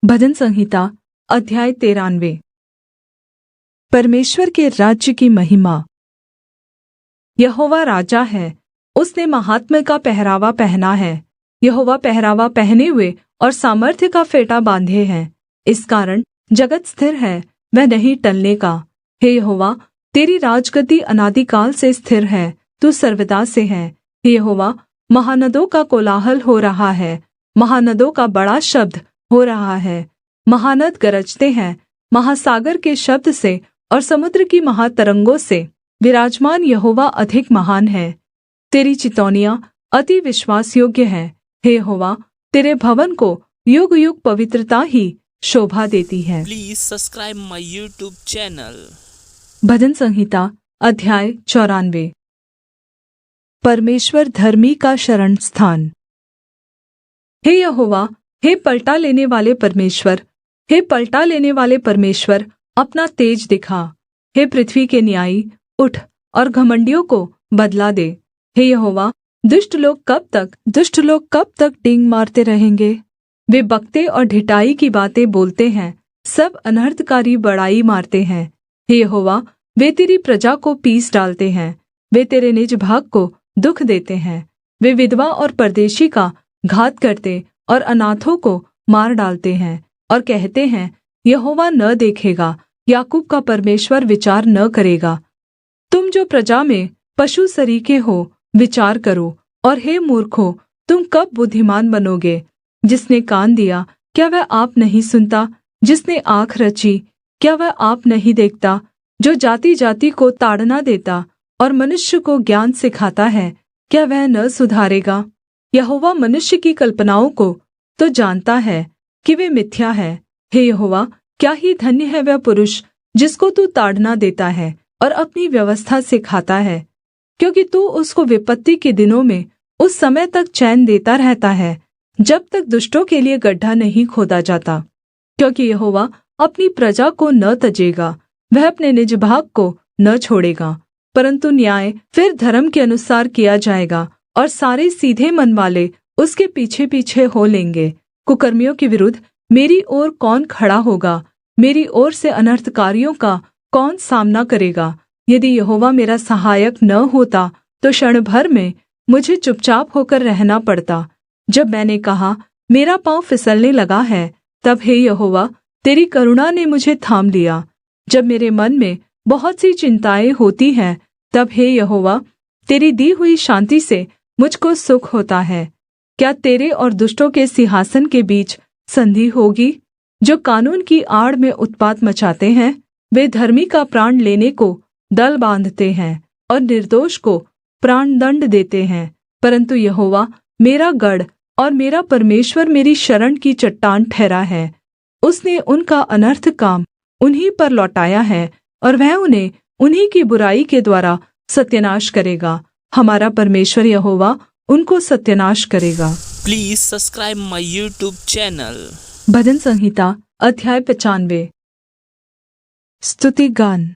भजन संहिता अध्याय 93। परमेश्वर के राज्य की महिमा। यहोवा राजा है, उसने महात्म्य का पहरावा पहना है। यहोवा पहरावा पहने हुए और सामर्थ्य का फेटा बाँधे हैं। इस कारण जगत स्थिर है, वह नहीं टलने का। हे यहोवा, तेरी राजगद्दी अनादिकाल से स्थिर है, तू सर्वदा से है। हे यहोवा, महानदों का कोलाहल हो रहा है, महानदों का बड़ा शब्द हो रहा है। महानद गरजते हैं महासागर के शब्द से और समुद्र की महातरंगों से। विराजमान यहोवा अधिक महान है। तेरी चितौनियाँ अति विश्वासयोग्य हैं। हे यहोवा, तेरे भवन को युग युग पवित्रता ही शोभा देती है। Please subscribe my YouTube channel. भजन संहिता अध्याय 94। परमेश्वर धर्मी का शरण स्थान। हे यहोवा, हे पलटा लेने वाले परमेश्वर, हे पलटा लेने वाले परमेश्वर, अपना तेज दिखा। हे पृथ्वी के न्यायी, उठ और घमंडियों को बदला दे। हे यहोवा, दुष्ट लोग कब तक डींग मारते रहेंगे? वे बकते और ढिठाई की बातें बोलते हैं, सब अनर्थकारी बड़ाई मारते हैं। हे यहोवा, वे तेरी प्रजा को पीस डालते हैं, वे तेरे निज भाग को दुख देते हैं। वे विधवा और परदेशी का घात करते और अनाथों को मार डालते हैं और कहते हैं, यहोवा न देखेगा, याकूब का परमेश्वर विचार न करेगा। तुम जो प्रजा में पशु सरीखे हो, विचार करो। और हे मूर्खों, तुम कब बुद्धिमान बनोगे? जिसने कान दिया, क्या वह आप नहीं सुनता? जिसने आँख रची, क्या वह आप नहीं देखता? जो जाति जाति को ताड़ना देता और मनुष्य को ज्ञान सिखाता है, क्या वह न सुधारेगा? यहोवा मनुष्य की कल्पनाओं को तो जानता है कि वे मिथ्या है। हे यहोवा, क्या ही धन्य है वह पुरुष जिसको तू ताड़ना देता है और अपनी व्यवस्था सिखाता है, क्योंकि तू उसको विपत्ति के दिनों में उस समय तक चैन देता रहता है, जब तक दुष्टों के लिए गड्ढा नहीं खोदा जाता। क्योंकि यहोवा अपनी प्रजा को न तजेगा, वह अपने निज भाग को न छोड़ेगा, परन्तु न्याय फिर धर्म के अनुसार किया जाएगा और सारे सीधे मन वाले उसके पीछे पीछे हो लेंगे। कुकर्मियों के विरुद्ध मेरी ओर कौन खड़ा होगा? मेरी ओर से अनर्थकारियों का कौन सामना करेगा? यदि यहोवा मेरा सहायक न होता तो क्षण भर में मुझे चुपचाप होकर रहना पड़ता। जब मैंने कहा, मेरा पाँव फिसलने लगा है, तब हे यहोवा, तेरी करुणा ने मुझे थाम लिया। जब मेरे मन में बहुत सी चिंताएं होती हैं, तब हे यहोवा, तेरी दी हुई शान्ति से मुझको सुख होता है। क्या तेरे और दुष्टों के सिंहासन के बीच संधि होगी? जो कानून की आड़ में उत्पात मचाते हैं, वे धर्मी का प्राण लेने को दल बाँधते हैं और निर्दोष को प्राणदण्ड देते हैं। परन्तु यहोवा मेरा गढ़ और मेरा परमेश्वर मेरी शरण की चट्टान ठहरा है। उसने उनका अनर्थ काम उन्हीं पर लौटाया है और वह उन्हें उन्हीं की बुराई के द्वारा सत्यानाश करेगा। हमारा परमेश्वर यहोवा उनको सत्यानाश करेगा। Please subscribe my YouTube channel. भजन संहिता अध्याय 95। स्तुति गान।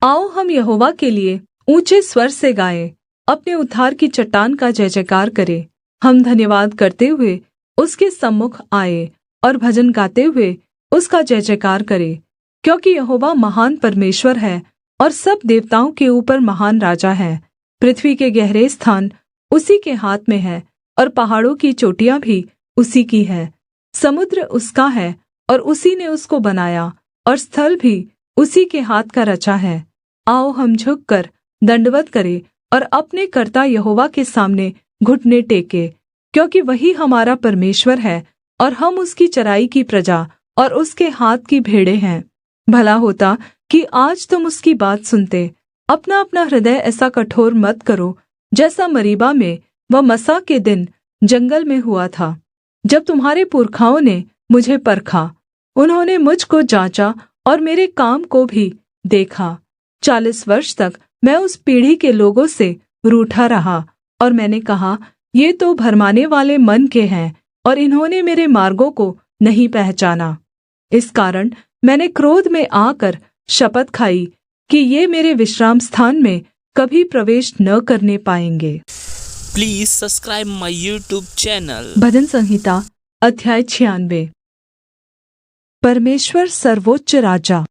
आओ हम यहोवा के लिए ऊंचे स्वर से गाएं, अपने उद्धार की चट्टान का जय जयकार करें। हम धन्यवाद करते हुए उसके सम्मुख आए और भजन गाते हुए उसका जय जयकार करें, क्योंकि यहोवा महान परमेश्वर है और सब देवताओं के ऊपर महान राजा है। पृथ्वी के गहरे स्थान उसी के हाथ में है और पहाड़ों की चोटियाँ भी उसी की है। समुद्र उसका है और उसी ने उसको बनाया, और स्थल भी उसी के हाथ का रचा है। आओ हम झुककर दंडवत करें और अपने कर्ता यहोवा के सामने घुटने टेके, क्योंकि वही हमारा परमेश्वर है और हम उसकी चराई की प्रजा और उसके हाथ की भेड़ें हैं। भला होता कि आज तुम उसकी बात सुनते। अपना अपना हृदय ऐसा कठोर मत करो, जैसा मरीबा में व मसा के दिन जंगल में हुआ था, जब तुम्हारे पुरखाओं ने मुझे परखा। उन्होंने मुझको जाँचा और मेरे काम को भी देखा। 40 वर्ष तक मैं उस पीढ़ी के लोगों से रूठा रहा और मैंने कहा, ये तो भरमाने वाले मन के हैं और इन्होंने मेरे मार्गों को नहीं पहचाना। इस कारण मैंने क्रोध में आकर शपथ खाई कि ये मेरे विश्राम स्थान में कभी प्रवेश न करने पाएंगे। Please subscribe my YouTube channel. भजन संहिता अध्याय 96। परमेश्वर सर्वोच्च राजा।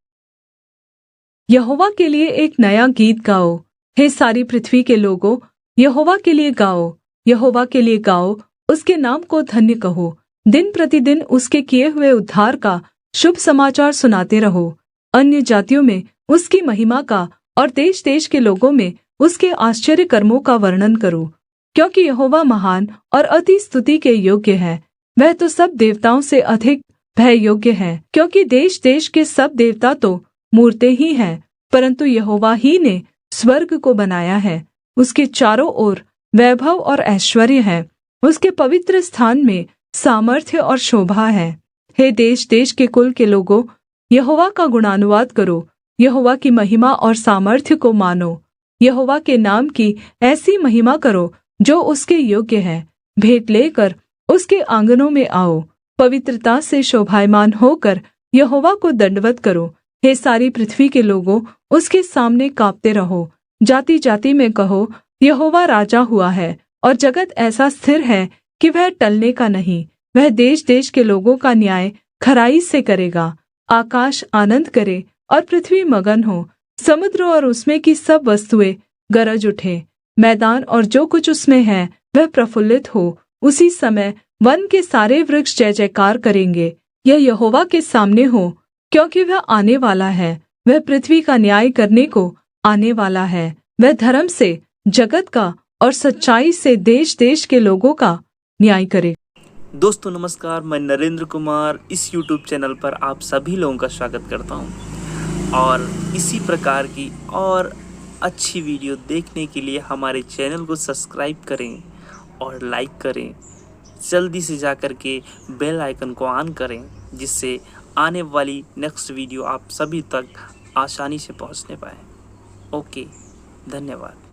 यहोवा के लिए एक नया गीत गाओ, हे सारी पृथ्वी के लोगों, यहोवा के लिए गाओ, यहोवा के लिए गाओ, उसके नाम को धन्य कहो। दिन प्रतिदिन उसके किए हुए उद्धार का शुभ समाचार सुनाते रहो। अन्य जातियों में उसकी महिमा का और देश देश के लोगों में उसके आश्चर्य कर्मों का वर्णन करो। क्योंकि यहोवा महान और अति स्तुति के योग्य है, वह तो सब देवताओं से अधिक भय योग्य है। क्योंकि देश देश के सब देवता तो मूरतें ही हैं, परन्तु यहोवा ही ने स्वर्ग को बनाया है। उसके चारों ओर वैभव और ऐश्वर्य है, उसके पवित्र स्थान में सामर्थ्य और शोभा है। हे देश देश के कुल के लोगों, यहोवा का गुणानुवाद करो, यहोवा की महिमा और सामर्थ्य को मानो। यहोवा के नाम की ऐसी महिमा करो जो उसके योग्य है। भेंट लेकर उसके आंगनों में आओ, पवित्रता से शोभायमान होकर यहोवा को दंडवत करो। हे सारी पृथ्वी के लोगों, उसके सामने काँपते रहो। जाति जाति में कहो, यहोवा राजा हुआ है, और जगत ऐसा स्थिर है कि वह टलने का नहीं। वह देश देश के लोगों का न्याय खराई से करेगा। आकाश आनंद करे और पृथ्वी मगन हो, समुद्र और उसमें की सब वस्तुएं गरज उठे। मैदान और जो कुछ उसमें है वह प्रफुल्लित हो। उसी समय वन के सारे वृक्ष जय जयकार करेंगे। यह यहोवा के सामने हो, क्योंकि वह आने वाला है। वह पृथ्वी का न्याय करने को आने वाला है। वह धर्म से जगत का और सच्चाई से देश देश के लोगों का न्याय करे। दोस्तों नमस्कार, मैं नरेंद्र कुमार इस YouTube चैनल पर आप सभी लोगों का स्वागत करता हूं। और इसी प्रकार की और अच्छी वीडियो देखने के लिए हमारे चैनल को सब्सक्राइब करें और लाइक करें। जल्दी से जाकर के बेल आइकन को ऑन करें, जिससे आने वाली नेक्स्ट वीडियो आप सभी तक आसानी से पहुंचने पाए। ओके, धन्यवाद।